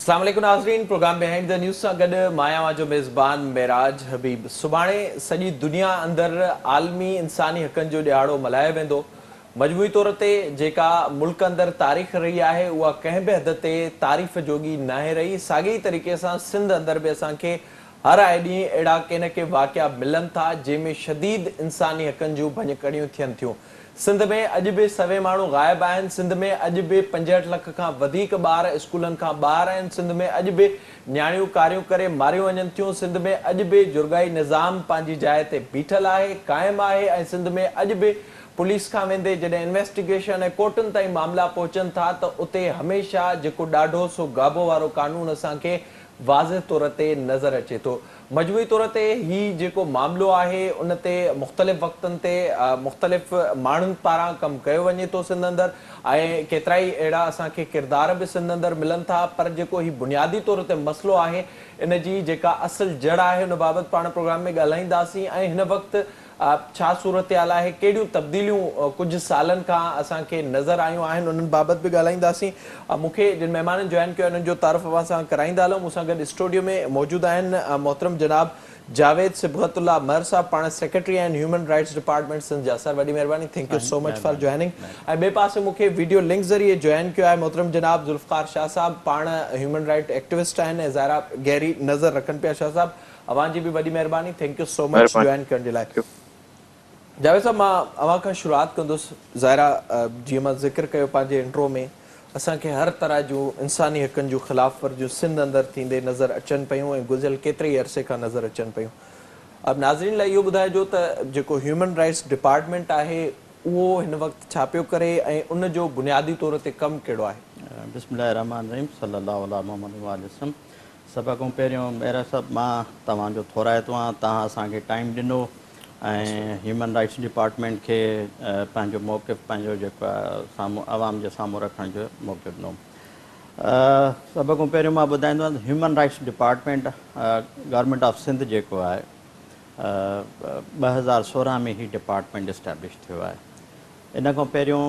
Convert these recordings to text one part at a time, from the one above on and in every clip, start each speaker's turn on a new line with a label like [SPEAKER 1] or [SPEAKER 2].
[SPEAKER 1] अस्सलाम वालेकुम नाज़रीन, प्रोग्राम बिहाइंड द न्यूज़ सां गॾु मां जो मेज़बान मेराज हबीब। सुभाणे सॼी दुनिया अंदरि आलमी इंसानी हक़नि जो ॾियारो मल्हायो वेंदो। मजमूई तौर ते जेका मुल्क अंदरि तारीख़ रही आहे उहा कंहिं बि हद ते तारीफ़ जोगी नाहे रही। साॻिए तरीक़े सां सिंध अंदरि बि असांखे हर आए ॾींहुं अहिड़ा के न के वाक़िया मिलनि था जंहिंमें शदीद इंसानी हक़नि जूं भञकड़ियूं थियनि थियूं। सिंध में अॼु बि सवे माण्हू ग़ाइब आहिनि। सिंध में अॼु बि 65 लख खां वधीक ॿार स्कूलनि खां ॿाहिरि आहिनि। सिंध में अॼु बि न्याणियूं कारियूं करे मारियूं वञनि थियूं। सिंध में अॼु बि जुर्गाई निज़ाम पंहिंजी जाइ ते बीठल आहे, क़ाइमु आहे। ऐं सिंध में अॼु बि पुलिस खां वेंदे जॾहिं इन्वेस्टिगेशन ऐं कोर्टुनि ताईं मामला पहुचनि था त उते हमेशह जेको ॾाढो सो गाबो वारो कानून असांखे वाज़े तौर ते नज़र अचे थो। मजमूई तौर ते हीउ जेको मामिलो आहे उन ते मुख़्तलिफ़ वक़्तनि ते मुख़्तलिफ़ माण्हुनि पारां कमु कयो वञे थो सिंध अंदरि, ऐं केतिरा ई अहिड़ा असांखे किरदार बि सिंध अंदरि मिलनि था। पर जेको हीउ बुनियादी तौर ते मसइलो आहे, इन जी जेका असुलु जड़ आहे उन बाबति पाण प्रोग्राम में ॻाल्हाईंदासीं। ऐं हिन वक़्तु छा सूरत हाल आहे, कहिड़ियूं तब्दीलियूं कुझु सालनि खां असांखे नज़र आयूं आहिनि, उन्हनि बाबति बि ॻाल्हाईंदासीं। मूंखे जिन महिमाननि जॉइन कयो उन्हनि जो तारीफ़ असां कराईंदा हलूं। मूंसां गॾु स्टूडियो में मौजूदु आहिनि मोहतरम जनाब जावेद सिबगतुल्लाह महर साहब, पाण सेक्रेटरी आहिनि ह्यूमन राइट्स डिपार्टमेंट सिंध जा। सर वॾी महिरबानी, thank you so much for joining. ऐं ॿिए पासे मूंखे वीडियो लिंक ज़रिए जॉइन कयो आहे मोहतरम जनाब ज़ुल्फ़कार शाह साहब, पाण ह्यूमन राइट एक्टिविस्ट आहिनि ऐं ज़ाहिरा गहरी नज़र रखनि पिया। शाह साहब अवां जी बि वॾी महिरबानी, thank you so much join करण जे लाइ। जावेद साहब मां अवां खां शुरूआत कंदुसि। ज़ाहिरा जीअं मां ज़िक्र कयो पंहिंजे इंट्रो में, असांखे हर तरह जूं इंसानी हक़नि जूं ख़िलाफ़ वर्जियूं सिंध अंदरि थींदे नज़र अचनि पियूं ऐं गुज़िरियल केतिरे ई अरसे खां नज़र अचनि पियूं। अब नाज़रीन लाइ इहो ॿुधाइजो त जेको ह्यूमन राइट्स डिपार्टमेंट आहे उहो हिन वक़्तु छा पियो करे ऐं उन जो बुनियादी तौर ते कमु कहिड़ो आहे?
[SPEAKER 2] बिस्मिल्लाह रहमान रहीम, सल्लल्लाहु अला मुहम्मद वसल्लम। सभ खां पहिरियों मेरा साहब मां तव्हांजो थोराइतो आहियां, तव्हां असांखे टाइम ॾिनो ऐं ह्यूमन राइट्स डिपार्टमेंट खे पंहिंजो मौक़िफ़ पंहिंजो जेको आहे साम्हूं आवाम जे साम्हूं रखण जो मौक़ो ॾिनो। सभ खां पहिरियों मां ॿुधाईंदो human rights department government of Sindh जेको आहे 2016 में ही डिपार्टमेंट इस्टेब्लिश थियो आहे। इन खां पहिरियों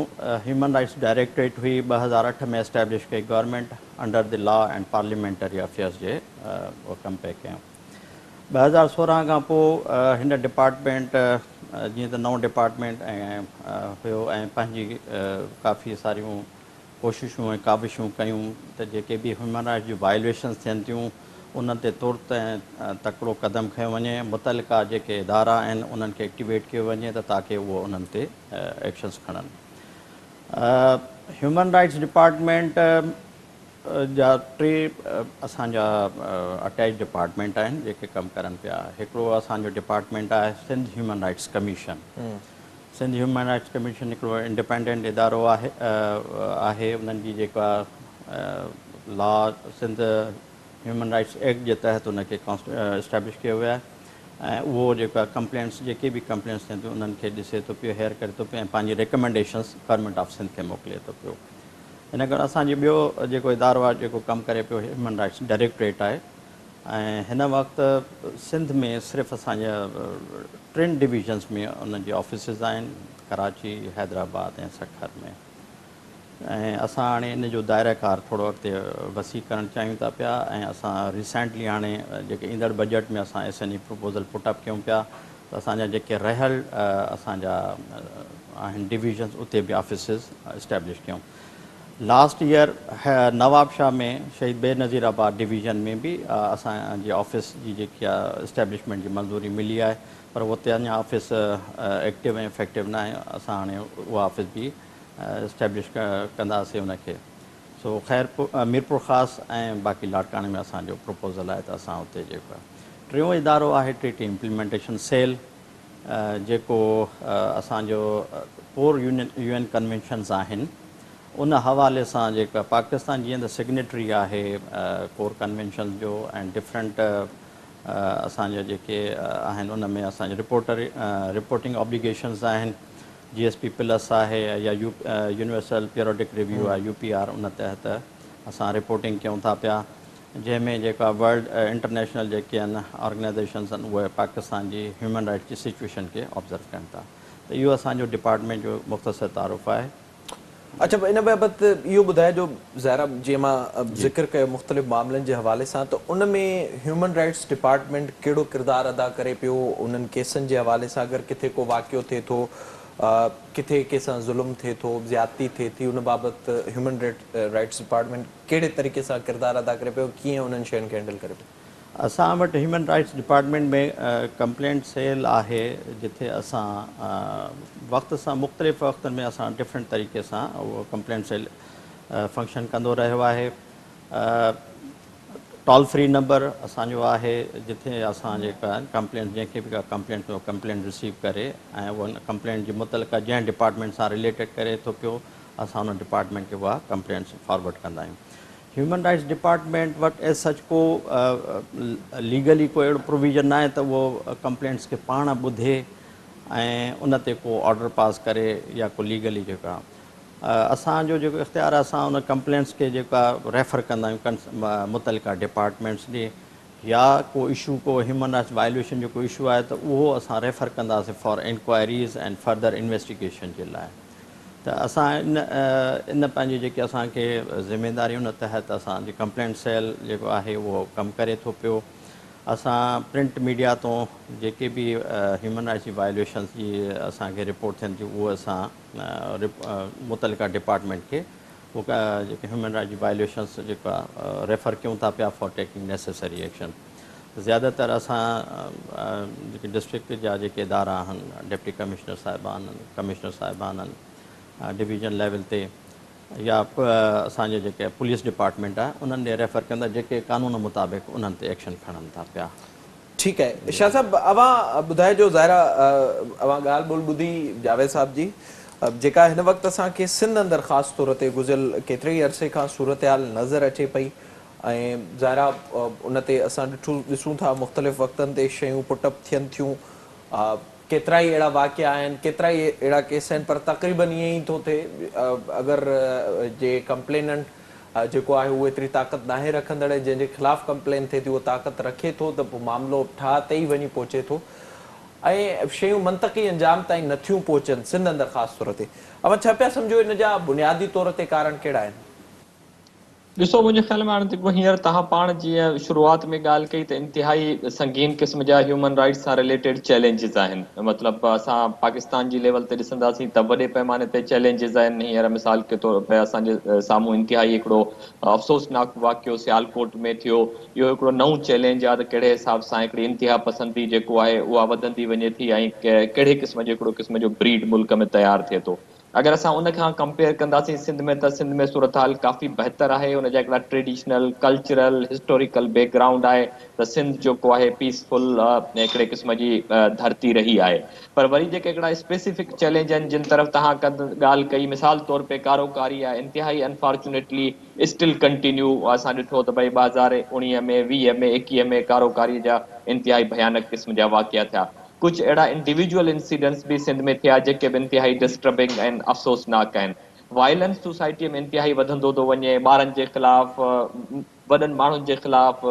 [SPEAKER 2] ह्यूमन राइट्स डायरेक्टरेट हुई 2008 में इस्टेब्लिश कई government under the law and parliamentary affairs जे उहो कमु पिया कयूं। 2016 खां पोइ हिन डिपार्टमेंट जीअं त नओं डिपार्टमेंट ऐं हुयो ऐं पंहिंजी काफ़ी सारियूं कोशिशूं ऐं काविशूं कयूं त जेके बि ह्यूमन राइट्स जूं वायलेशन्स थियनि थियूं उन्हनि ते तुर्त ऐं तकिड़ो क़दम खयो वञे। मुतलिका जेके इदारा आहिनि उन्हनि खे एक्टिवेट कयो वञे त ताकी उहो उन्हनि ते एक्शन्स खणनि। ह्यूमन राइट्स डिपार्टमेंट जा टे असांजा अटैच डिपार्टमेंट आहिनि जेके कमु करनि पिया। हिकिड़ो असांजो डिपार्टमेंट आहे Sindh human rights commission. Sindh human rights commission हिकिड़ो इंडिपेंडेंट इदारो आहे उन्हनि जी जेका law Sindh human rights act जे तहत उनखे इस्टेब्लिश कयो वियो आहे ऐं उहो जेका कंप्लेंट्स जेके बि कंप्लेंट्स थियनि थियूं उन्हनि खे ॾिसे थो पियो, हेयर करे थो पियो ऐं पंहिंजी रिकमेंडेशन्स गवर्नमेंट ऑफ सिंध खे मोकिले थो पियो। इन करे असांजो ॿियो जेको इदारो आहे जेको कमु करे पियो ह्यूमन राइट्स डायरेक्टरेट आहे ऐं हिन वक़्तु सिंध में सिर्फ़ु असांजा 3 डिविजन्स में उन्हनि जी ऑफिसिस आहिनि, कराची, हैदराबाद ऐं सखर में। ऐं असां हाणे इन जो दायराकार थोरो अॻिते वसी करणु चाहियूं था पिया ऐं असां रिसेंटली हाणे जेके ईंदड़ बजट में असां SNE प्रपोज़ल पुटअप कयूं पिया त असांजा जेके रहियल असांजा आहिनि डिविजन्स उते बि ऑफिसिस इस्टेब्लिश कयूं। लास्ट ईयर नवाबशाह में शहीद बेनज़ीराबाद डिवीज़न में बि असांजी ऑफिस जी जेकी आहे इस्टेब्लिशमेंट जी मंज़ूरी मिली आहे, पर उते अञा ऑफिस एक्टिव ऐं इफेक्टिव न आहे। असां हाणे उहा ऑफिस बि इस्टेब्लिश कंदासीं उनखे। सो ख़ैर मीरपुर ख़ासि ऐं बाक़ी लाड़काणे में असांजो प्रपोज़ल आहे त असां उते जेको आहे। टियों इदारो आहे ट्रीटी इम्प्लीमेंटेशन सेल जेको असांजो 4 UN कन्वेंशन्स आहिनि उन हवाले सां जेका पाकिस्तान जीअं त सिग्नेटरी आहे कोर कन्वेंशन जो ऐं डिफरेंट असांजा जेके आहिनि उन में असांजे रिपोर्टिंग ऑब्लिगेशन्स आहिनि। GSP प्लस आहे या यूनिवर्सल पीरियोडिक रिव्यू आहे UPR, उन तहत असां रिपोर्टिंग कयूं था पिया जंहिंमें जेका वर्ल्ड इंटरनेशनल जेके आहिनि ऑर्गेनाइज़ेशन्स आहिनि उहे पाकिस्तान जी ह्यूमन राइट्स जी सिचुएशन खे ऑब्ज़र्व कनि था। त इहो असांजो डिपार्टमेंट जो मुख़्तसर तारुफ़ आहे।
[SPEAKER 1] अच्छा, इन बाबति इहो ॿुधाए जो ज़ाहिरा जीअं मां ज़िक्र कयो मुख़्तलिफ़ मामलनि जे हवाले सां, त उन में ह्यूमन राइट्स डिपार्टमेंट कहिड़ो किरदारु अदा करे पियो उन्हनि केसनि जे हवाले सां? अगरि किथे को वाक़ियो थिए थो, किथे कंहिंसां ज़ुल्म थिए थो, ज़्यादती थिए थी, उन बाबति ह्यूमन राइट्स डिपार्टमेंट कहिड़े तरीक़े सां किरदारु अदा करे पियो, कीअं उन्हनि शयुनि खे हैंडल करे पियो?
[SPEAKER 2] असां वटि ह्यूमन राइट्स डिपार्टमेंट में कंप्लेंट सेल आहे, जिथे असां वक़्त सां मुख़्तलिफ़ वक़्तनि में असां डिफरेंट तरीक़े सां उहो कंप्लेंट सेल फंक्शन कंदो रहियो आहे। टोल फ्री नंबर असांजो आहे, जिथे असां जेका कंप्लेंट जंहिंखे बि का कंप्लेंट उहो कंप्लेंट रिसीव करे ऐं उन कंप्लेंट जी मुतलका जंहिं डिपार्टमेंट सां रिलेटेड करे थो पियो, असां उन डिपार्टमेंट खे उहा कंप्लेंट्स फॉरवर्ड कंदा आहियूं। ह्यूमन राइट्स डिपार्टमेंट वटि एज सच को लीगली को अहिड़ो प्रोविज़न न आहे त उहो कंप्लेंट्स खे पाण ॿुधे ऐं उन ते को ऑर्डर पास करे या को लीगली जेका असांजो जेको इख़्तियार आहे, असां उन कंप्लेंट्स खे जेका रेफर कंदा आहियूं मुतलका डिपार्टमेंट्स ॾे, या को इशू को ह्यूमन राइट्स वायलेशन जो को इशू आहे त उहो असां रेफर कंदासीं for inquiries and further investigation जे लाइ। त असां इन पंहिंजी जेके असांखे ज़िमेदारी उन तहत असांजी कंप्लेंट सेल जेको आहे उहो कमु करे थो पियो। असां प्रिंट मीडिया तो जेके बि ह्यूमन राइट्स जी वायलेशन्स जी असांखे रिपोर्ट थियनि थियूं, उहे असां मुतलका डिपार्टमेंट खे उहो जेके ह्यूमन राइट्स जी वायलेशन्स जेका रेफर कयूं था पिया फॉर टेकिंग नेसेसरी एक्शन। ज़्यादातर असां जेके डिस्ट्रिक्ट जा जेके इदारा आहिनि, डिप्टी कमिश्नर साहिबान आहिनि, कमिश्नर साहिबान आहिनि डिवीज़न लेवल ते, या असांजे जेके पुलिस डिपार्टमेंट आहे उन्हनि ॾे रेफर कंदा, जेके कानून मुताबिक़ उन्हनि ते एक्शन खणनि था पिया।
[SPEAKER 1] ठीकु आहे शाह साहिबु, अवां ॿुधाइजो ज़ाहिरा अवां ॻाल्हि ॿोल ॿुधी जावेद साहिब जी, जेका हिन वक़्तु असांखे सिंध अंदरि ख़ासि तौर ते गुज़िरियल केतिरे ई अरसे खां सूरत हाल नज़र अचे पई, ऐं ज़ाहिरा उन ते असां ॾिसूं था मुख़्तलिफ़ वक़्तनि ते शयूं पुटअप थियनि थियूं, केतिरा ई अहिड़ा वाक़िया आहिनि, केतिरा ई अहिड़ा केस आहिनि, पर तक़रीबन ईअं ई थो थिए अगरि जे कंप्लेनेंट जेको आहे उहो एतिरी ताक़त नाहे रखंदड़, जंहिंजे ख़िलाफ़ु कंप्लेन थिए थी उहो ताक़त रखे थो, त पोइ मामिलो ठाह ते ई वञी पहुचे थो ऐं शयूं मंतक़ी अंजाम ताईं नथियूं पहुचनि सिंध अंदरि ख़ासि तौर ते। अवां छा पिया सम्झो इन जा बुनियादी तौर ते कारण कहिड़ा आहिनि?
[SPEAKER 3] ॾिसो, मुंहिंजे ख़्याल में हाणे जेको हींअर तव्हां पाण जीअं शुरूआति में ॻाल्हि कई त इंतिहाई संगीन क़िस्म जा ह्यूमन राइट्स सां रिलेटेड चैलेंजिस आहिनि। मतिलबु असां पाकिस्तान जी लेवल ते ॾिसंदासीं त वॾे पैमाने ते चैलेंजिस आहिनि। हींअर मिसाल के तौर ते असांजे साम्हूं इंतिहाई हिकिड़ो अफ़सोसनाक वाक़ियो सियालकोट में थियो। इहो हिकिड़ो नओं चैलेंज आहे त कहिड़े हिसाब सां हिकिड़ी इंतिहा पसंदी जेको आहे उहा वधंदी वञे थी ऐं कहिड़े क़िस्म जो हिकिड़ो क़िस्म जो ब्रीड मुल्क में तयारु थिए थो। अगरि असां उन खां कंपेयर कंदासीं सिंध में, त सिंध में सूरत हाल काफ़ी बहितर आहे। उन जा हिकिड़ा ट्रेडिशनल कल्चरल हिस्टोरिकल बैकग्राउंड आहे त सिंध जेको आहे पीसफुल हिकिड़े क़िस्म जी धरती रही आहे। पर वरी जेके हिकिड़ा स्पेसिफिक चैलेंज आहिनि जिन तरफ़ तव्हां ॻाल्हि कई, मिसाल तौर पे कारोकारी आहे, इंतिहाई अनफॉर्चुनेटली स्टिल कंटिन्यू। असां ॾिठो त भई 2019 में 20 में 21 में कारोकारी जा इंतिहाई भयानक क़िस्म जा वाक़िया थिया। कुझु अहिड़ा इंडिविजुअल इंसिडेंट्स बि सिंध में थिया जेके बि इंतिहाई डिस्टर्बिंग ऐं अफ़सोसनाक आहिनि। वायलेंस सोसाइटीअ में इंतिहाई वधंदो थो वञे, ॿारनि जे ख़िलाफ़, वॾनि माण्हुनि जे ख़िलाफ़,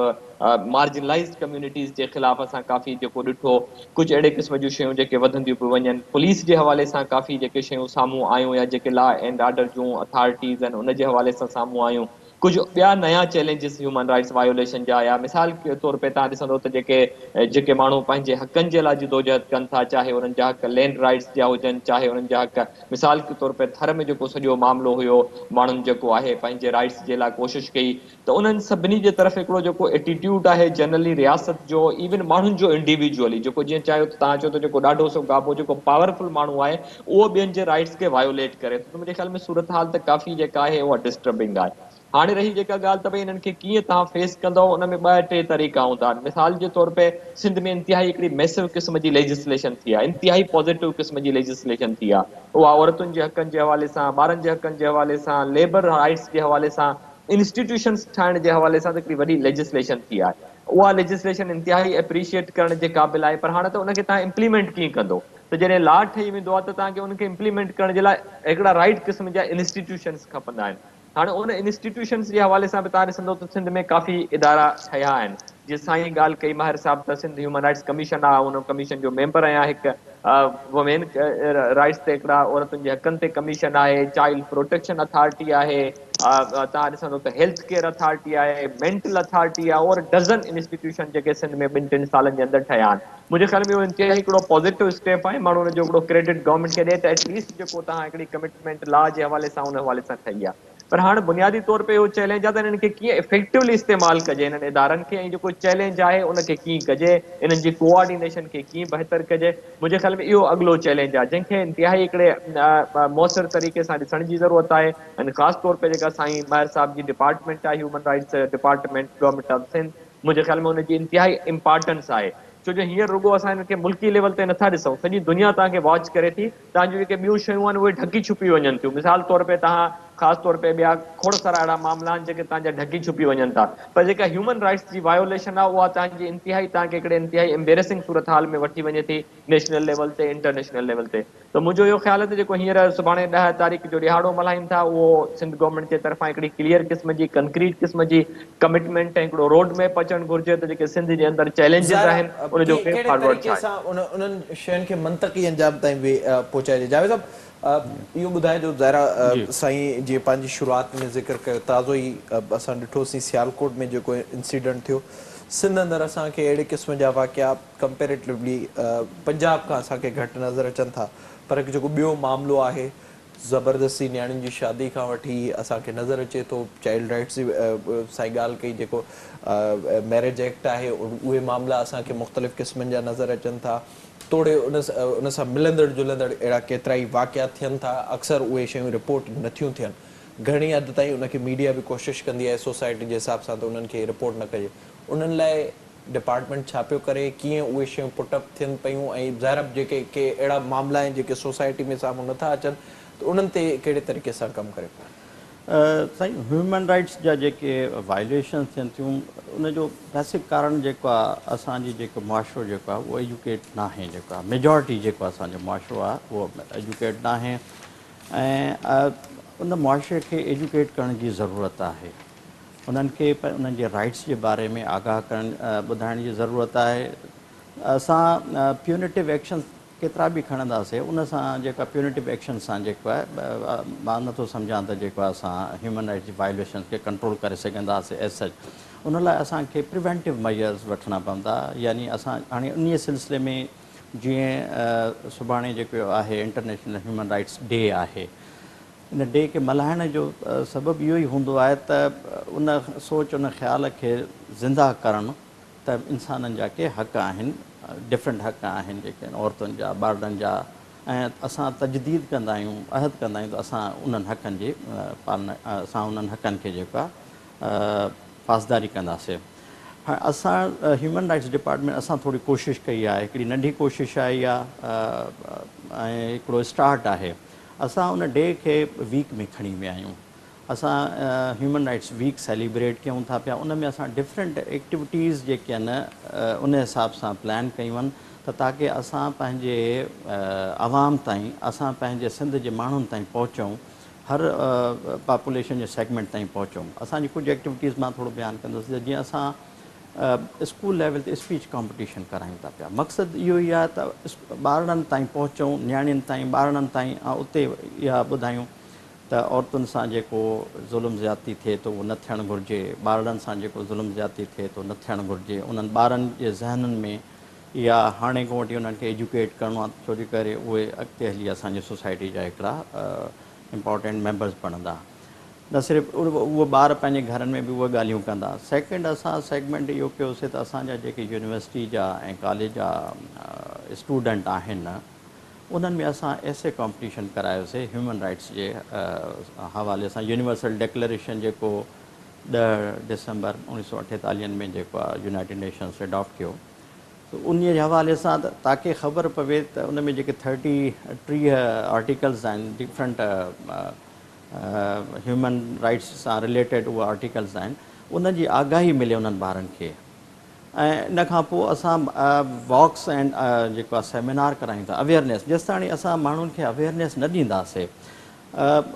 [SPEAKER 3] मार्जिनलाइज़्ड कम्यूनिटीज़ जे ख़िलाफ़ असां काफ़ी जेको ॾिठो। कुझु अहिड़े क़िस्म जूं शयूं जेके वधंदियूं पियूं वञनि। पुलिस जे हवाले सां काफ़ी जेके शयूं साम्हूं आयूं, या जेके लॉ एंड ऑर्डर जूं अथॉरिटीज़ आहिनि उन जे हवाले सां साम्हूं आयूं। कुझु ॿिया नया चैलेंजिस ह्यूमन राइट्स वायोलेशन जा आया। मिसाल के तौर पे तव्हां ॾिसंदो त जेके माण्हू पंहिंजे हक़नि जे लाइ जिदोजहद कनि था, चाहे उन्हनि जा हक़ लैंड राइट्स जा हुजनि, चाहे उन्हनि जा हक़, मिसाल के तौर पे थर में जेको सॼो मामिलो हुयो, माण्हुनि जेको आहे पंहिंजे राइट्स जे लाइ कोशिशि कई, त उन्हनि सभिनी जे तरफ़ हिकिड़ो जेको एटीट्यूड आहे जनरली रियासत जो, इवन माण्हुनि जो इंडिविजुअली, जेको जीअं चाहियो त तव्हां चओ त जेको ॾाढो सो गाबो जेको पावरफुल माण्हू आहे उहो ॿियनि जे राइट्स खे वायोलेट करे थो। त मुंहिंजे ख़्याल में सूरत हाल त काफ़ी जेका आहे उहा डिस्टर्बिंग आहे। हाणे रही जेका ॻाल्हि त भई हिननि खे कीअं तव्हां फेस कंदव, उन में 2-3 तरीक़ा हूंदा आहिनि। मिसाल जे तौर पे सिंध में इंतिहाई हिकिड़ी मैसिव क़िस्म जी लेजिस्लेशन थी आहे, इंतिहाई पॉज़िटिव क़िस्म जी लेजिस्लेशन थी आहे। उहा औरतुनि जे हक़नि जे हवाले सां, ॿारनि जे हक़नि जे हवाले सां, लेबर राइट्स जे हवाले सां, इंस्टीट्यूशन्स ठाहिण जे हवाले सां त हिकिड़ी वॾी लेजिस्लेशन थी आहे। उहा लेजिस्लेशन इंतिहाई एप्रिशिएट करण जे क़ाबिल आहे। पर हाणे त उनखे तव्हां इम्प्लीमेंट कीअं कंदो? त जॾहिं लॉ ठही वेंदो आहे त तव्हांखे उनखे इम्प्लीमेंट करण जे लाइ हिकिड़ा राइट क़िस्म जा इंस्टीट्यूशन्स खपंदा आहिनि। हाणे उन इंस्टीट्यूशन्स जे हवाले सां बि तव्हां ॾिसंदो त सिंध में काफ़ी इदारा ठहिया आहिनि। जीअं साईं ॻाल्हि कई माहिर साहिब, त सिंध ह्यूमन राइट्स कमीशन आहे, उन कमीशन जो मेंबर आहियां हिकु। वुमेन राइट्स ते हिकिड़ा औरतुनि जे हक़नि ते कमीशन आहे, चाइल्ड प्रोटेक्शन अथॉरिटी आहे, तव्हां ॾिसंदो त हेल्थ केयर अथॉरिटी आहे, मेंटल अथॉरिटी आहे, और डज़न इंस्टीट्यूशन जेके सिंध में 2-3 सालनि जे अंदरि ठहिया आहिनि। मुंहिंजे ख़्याल में इहो इंतिहाई हिकिड़ो पॉज़िटिव स्टेप आहे, माण्हू हुनजो हिकिड़ो क्रेडिट गवर्नमेंट खे ॾिए त एटलीस्ट जेको तव्हां हिकिड़ी कमिटमेंट लॉ जे हवाले सां उन हवाले सां ठही आहे। पर हाणे बुनियादी तौर पे इहो चैलेंज आहे त इन्हनि खे कीअं इफेक्टिवली इस्तेमालु कजे, इन्हनि इदारनि खे, ऐं जेको चैलेंज आहे उनखे कीअं कजे, इन्हनि जी कोऑर्डिनेशन खे कीअं बहितर कजे। मुंहिंजे ख़्याल में इहो अॻिलो चैलेंज आहे जंहिंखे इंतिहाई हिकिड़े मौसर तरीक़े सां ॾिसण जी ज़रूरत आहे। ऐं ख़ासि तौर पे जेका साईं ॿाहिरि साहिब जी डिपार्टमेंट आहे, human rights department government of Sindh, मुंहिंजे ख़्याल में हुनजी इंतिहाई इंपॉर्टेंस आहे। छो जो हींअर रुॻो असां हिनखे मुल्की लेवल ते नथा ॾिसूं, सॼी दुनिया तव्हांखे वॉच करे थी, तव्हांजूं जेके ॿियूं शयूं आहिनि उहे ढकी छुपी वञनि थियूं। मिसाल तौर पे तव्हां ख़ासि तौर पे ॿिया खोड़ सारा अहिड़ा मामला आहिनि जेके तव्हांजा ढकी छुपी वञनि था, पर जेका ह्यूमन राइट्स जी वायोलेशन आहे उहा तव्हांजी इंतिहाई तव्हांखे हिकिड़े इंतिहाई एम्बेरेसिंग सूरत हाल में वठी वञे थी, नेशनल लेवल ते, इंटरनेशनल लेवल ते। त मुंहिंजो इहो ख़्यालु आहे त जेको हींअर सुभाणे 10 तारीख़ जो ॾिहाड़ो मल्हायूं था, उहो सिंध गवर्नमेंट जे तरफ़ां हिकिड़ी क्लियर क़िस्म जी कंक्रीट क़िस्म जी कमिटमेंट ऐं हिकिड़ो रोड मैप अचणु घुरिजे त जेके सिंध जे अंदरि चैलेंजिस
[SPEAKER 1] ज़ाहिर
[SPEAKER 3] आहिनि
[SPEAKER 1] आहे,
[SPEAKER 3] उनजो वे
[SPEAKER 1] कहिड़े
[SPEAKER 3] फॉरवर्ड छा
[SPEAKER 1] तरीक़े
[SPEAKER 3] आहे।
[SPEAKER 1] सां उन्हनि शयुनि खे मंतकी अंजाम ताईं पहुचाइजे। जावेद साहब, इहो ॿुधाइजो ज़ाहिरा
[SPEAKER 2] जी
[SPEAKER 1] साईं जीअं पंहिंजी शुरूआति में ज़िक्र कयो, ताज़ो ई असां ॾिठोसीं सियालकोट में जेको इंसिडेंट थियो, सिंध अंदरि असांखे अहिड़े क़िस्म जा वाक़िया कंपेरेटिवली पंजाब खां असांखे घटि नज़र अचनि था, पर जेको ॿियो मामिलो आहे ज़बरदस्ती नियाणियुनि जी शादी खां वठी असांखे नज़र अचे थो, चाइल्ड राइट्स जी साईं ॻाल्हि कई, जेको मैरिज एक्ट आहे उहे मामला असांखे मुख़्तलिफ़ क़िस्मनि जा नज़र अचनि था, तोड़े उन सां मिलंदड़ जुलंदड़ अहिड़ा केतिरा ई वाक़िया थियनि था, अक्सर उहे शयूं रिपोर्ट नथियूं थियनि। घणी हद ताईं उनखे मीडिया बि कोशिशि कंदी आहे सोसाइटी जे हिसाब सां त उन्हनि खे रिपोर्ट न कजे। उन्हनि लाइ डिपार्टमेंट छा पियो करे, कीअं उहे शयूं पुटअप थियनि पियूं, ऐं ज़ाहिर जेके के अहिड़ा मामला आहिनि जेके सोसाइटी में साम्हूं नथा अचनि त उन्हनि ते कहिड़े तरीक़े सां कमु करे पियो?
[SPEAKER 2] साईं, ह्यूमन राइट्स जा जेके वायलेशन थियनि थियूं उनजो बेसिक कारण जेको आहे असांजी जेको मुआशिरो जेको आहे उहो एजुकेट न आहे, जेको आहे मेजॉरिटी जेको असांजो मुआशिरो आहे उहो एजुकेट न आहे, ऐं उन मुआशिरे खे एजुकेट करण जी ज़रूरत आहे। उन्हनि खे उन्हनि जे राइट्स जे बारे में आगाह करण ॿुधाइण जी ज़रूरत आहे। असां प्यूनिटिव एक्शन केतिरा बि खणंदासीं, उन सां जेका प्यूनिटिव एक्शन सां जेको आहे मां नथो सम्झां त जेको आहे असां ह्यूमन राइट्स जी वायलेशन खे कंट्रोल करे सघंदासीं एज सच। उन लाइ असांखे प्रिवेंटिव मेजर्स वठणा पवंदा, यानी असां हाणे उन सिलसिले में जीअं सुभाणे जेको आहे इंटरनेशनल ह्यूमन राइट्स डे आहे, इन डे खे मल्हाइण जो सबबु इहो ई हूंदो आहे त उन सोच उन ख़्याल खे ज़िंदा करणु त इंसाननि जा के हक़ आहिनि, डिफरेंट हक़ आहिनि जेके औरतुनि जा, ॿारनि जा, ऐं असां तजदीद कंदा आहियूं, अहद कंदा आहियूं त असां उन्हनि हक़नि जी पालना, असां उन्हनि हक़नि खे जेको आहे पासदारी कंदासीं। हाणे असां ह्यूमन राइट्स डिपार्टमेंट असां थोरी कोशिशि कई आहे, हिकिड़ी नंढी कोशिशि आहे इहा, ऐं हिकिड़ो स्टार्ट आहे। असां उन डे खे वीक में खणी विया आहियूं। असां ह्यूमन राइट्स वीक सेलिब्रेट कयूं था पिया, उन में असां डिफरेंट एक्टिविटीज़ जेके आहिनि उन हिसाब सां प्लान कयूं आहिनि त ताकी असां पंहिंजे आवाम ताईं, असां पंहिंजे सिंध जे माण्हुनि ताईं पहुचूं, हर पॉपुलेशन जे सेगमेंट ताईं पहुचूं। असांजी कुझु एक्टिविटीज़ मां थोरो बयानु कंदुसि, जीअं असां स्कूल लेवल ते स्पीच कॉम्पिटिशन करायूं था पिया। मक़सदु इहो ई आहे त ॿारनि ताईं पहुचूं, नियाणियुनि ताईं, ॿारनि ताईं, ऐं उते इहा ॿुधायूं त औरतुनि सां जेको ज़ुल्म ज़्यादती थिए थो उहो न थियणु घुरिजे, ॿारनि सां जेको ज़ुल्म ज़्यादती थिए थो न थियणु घुरिजे। उन्हनि ॿारनि जे ज़हननि में इहा हाणे खां वठी उन्हनि खे एजुकेट करिणो आहे, छो जे करे उहे अॻिते हली असांजी सोसाइटी जा हिकिड़ा इम्पॉर्टेंट मेंबर्स बणंदा। न सिर्फ़ु उहो ॿार पंहिंजे घरनि में बि उहे ॻाल्हियूं कंदा। सेकेंड, असां सेगमेंट इहो कयोसीं त असांजा जेके यूनिवर्सिटी जा ऐं कॉलेज जा स्टूडेंट आहिनि, उन्हनि में असां ऐसे कॉम्पिटिशन करायोसीं ह्यूमन राइट्स जे हवाले सां। यूनिवर्सल डिक्लेरेशन जेको 10 डिसंबर 1948 में जेको आहे यूनाइटेड नेशंस एडॉप्ट कयो, त उन जे हवाले सां ताकी ख़बर पवे त उन में जेके 30 आर्टिकल्स आहिनि, डिफरेंट ह्यूमन राइट्स सां रिलेटेड उहे आर्टिकल्स आहिनि, उन जी आगाही मिले उन्हनि ॿारनि खे। ऐं इन खां पोइ असां वॉक्स एंड जेको आहे सेमिनार करायूं था, अवेयरनेस। जेसि ताणी असां माण्हुनि खे अवेयरनेस न ॾींदासीं,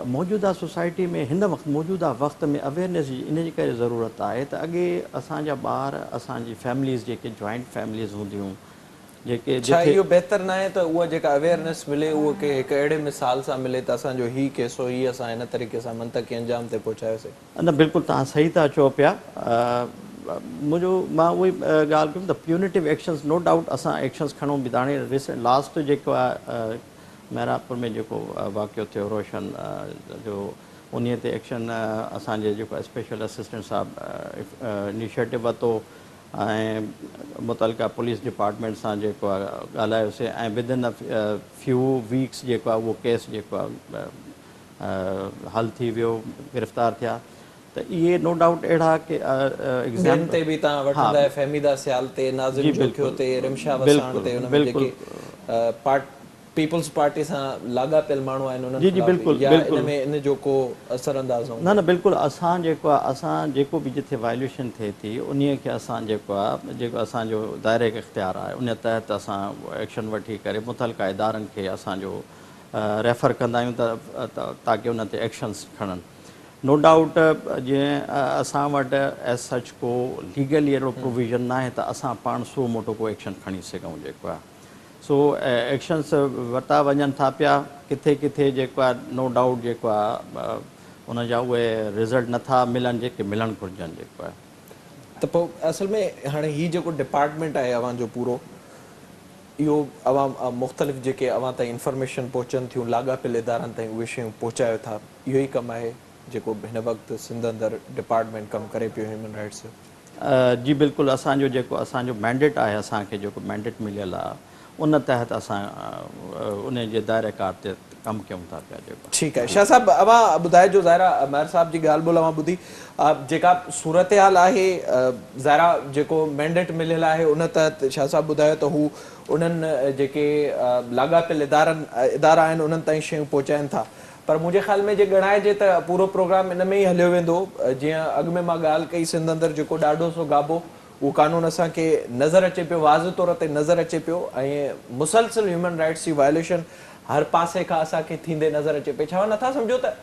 [SPEAKER 2] मौजूदा सोसाइटी में हिन वक़्तु मौजूदा वक़्त में अवेयरनेस जी इन जे करे ज़रूरत आहे त अॻे असांजा ॿार, असांजी फैमिलीज़ जेके जॉइंट फैमिलीज़ हूंदियूं, जेके
[SPEAKER 1] छा
[SPEAKER 2] जिथे
[SPEAKER 1] इहो बहितर न आहे त उहा जेका अवेयरनेस मिले उहो के हिकु अहिड़े मिसाल सां मिले त असांजो ही केस हो, ही असां हिन तरीक़े सां मंतकी अंजाम ते पहुचायोसीं?
[SPEAKER 2] न बिल्कुलु तव्हां सही था चओ पिया। मुंहिंजो मां उहा ॻाल्हि कयुमि त प्यूनिटिव एक्शन्स नो डाउट असां एक्शन्स खणूं बि। हाणे रिसेंट लास्ट जेको आहे मैरापुर में जेको वाक़ियो थियो रोशन जो, उन ते एक्शन असांजे जेको स्पेशल असिस्टेंट साहब इनिशिएटिव वरितो ऐं मुतलका पुलिस डिपार्टमेंट सां जेको आहे ॻाल्हायोसीं ऐं विदिन अ फ्यू वीक्स जेको आहे उहो केस जेको आहे हल थी वियो, गिरफ़्तार थिया। त इहे नो डाउट अहिड़ा की
[SPEAKER 1] ॿियनि ते बि तव्हां वठंदा आहियो, फहमीदा सियाल ते, नाज़िम
[SPEAKER 2] जी
[SPEAKER 1] जोखियो ते,
[SPEAKER 2] बिल्कुलु
[SPEAKER 1] रिमशा वसाण ते,
[SPEAKER 2] बिल्कुलु
[SPEAKER 1] हुन में जेके
[SPEAKER 2] बिल्कुलु
[SPEAKER 1] पीपल्स पार्टी सां लाॻापियल माण्हू आहिनि उन्हनि
[SPEAKER 2] जी जी
[SPEAKER 1] ख़िलाफ़ बि,
[SPEAKER 2] बिल्कुलु
[SPEAKER 1] या इन
[SPEAKER 2] बिल्कुलु
[SPEAKER 1] में इन जो को असर अंदाज़ हूंदो?
[SPEAKER 2] न न बिल्कुलु असां जेको आहे असां जेको बि जिथे वायलेशन थिए थी उन खे असां जेको आहे जेको असांजो दायरे इख़्तियार आहे उन तहत असां एक्शन वठी करे मुतलका इदारनि खे असांजो रेफर कंदा आहियूं ताकी उन ते एक्शन्स खणनि। नो डाउट जीअं असां वटि एज सच को लीगली अहिड़ो प्रोविज़न न आहे त असां पाण सो मोटो को एक्शन खणी सघूं जेको आहे। सो एक्शन्स वरिता वञनि था पिया, किथे किथे जेको आहे नो डाउट जेको आहे उन जा उहे रिज़ल्ट नथा मिलनि जेके मिलणु घुरिजनि जेको आहे।
[SPEAKER 1] त पोइ असल में हाणे हीउ जेको डिपार्टमेंट आहे अव्हां जो पूरो, इहो अव्हां मुख़्तलिफ़ जेके अव्हां ताईं इंफॉर्मेशन पहुचनि थियूं लाॻापियल इदारनि ताईं उहे शयूं पहुचायो था, इहो ई कमु आहे जेको हिन वक़्तु सिंध अंदरि डिपार्टमेंट कमु करे पियो ह्यूमन राइट्स जो?
[SPEAKER 2] जी बिल्कुलु असांजो जेको असांजो मैंडेट आहे, असांखे जेको मैंडेट मिलियल आहे उन तहत असां उन जे दायरेकार ते कमु कयूं था पिया जेको।
[SPEAKER 1] ठीकु आहे शाह साहिबु, अव्हां ॿुधाइजो, ज़ाहिरा महर साहिब जी ॻाल्हि ॿोल अव्हां ॿुधी, जेका सूरत हाल आहे ज़ाहिरा जेको मैंडेट मिलियल आहे उन तहत शाह साहिबु ॿुधायो त हू उन्हनि जेके लाॻापियल इदारा आहिनि उन्हनि ताईं शयूं पहुचाइनि था। पर मुंहिंजे ख़्याल में जे ॻणाइजे त पूरो प्रोग्राम इन में ई हलियो वेंदो। जीअं अॻु में मां ॻाल्हि कई, सिंध अंदरि जेको ॾाढो सो गाबो उहो कानून असांखे नज़र अचे पियो, वाज़ तौर ते नज़र अचे पियो, ऐं मुसलसिल ह्यूमन राइट्स जी वायलेशन हर पासे खां असांखे थींदे नज़र अचे पई। छा नथा सम्झो त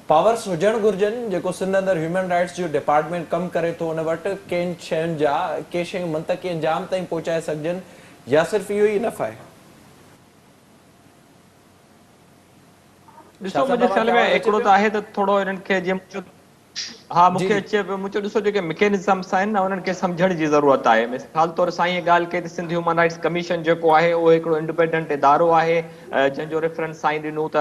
[SPEAKER 1] पावर्स हुजणु घुरिजनि जेको सिंध अंदरि ह्यूमन राइट्स जो डिपार्टमेंट कमु करे थो उन वटि कंहिं शयुनि जा के शयूं मंतकी अंजाम ताईं पहुचाए सघजनि, या सिर्फ़ु इहो ई नफ़ा आहे?
[SPEAKER 3] ॾिसो मुंहिंजे ख़्याल में हिकिड़ो त आहे त थोरो हिननि खे जीअं हा मूंखे अचे पियो, मुंहिंजो ॾिसो जेके मैकेनिज़म्स आहिनि न उन्हनि खे सम्झण जी ज़रूरत आहे। मिसाल तौर सां ईअं ॻाल्हि कई त सिंध ह्यूमन राइट्स कमीशन जेको आहे उहो हिकिड़ो इंडिपेंडेंट इदारो आहे जंहिंजो रेफरेंस साईं ॾिनो त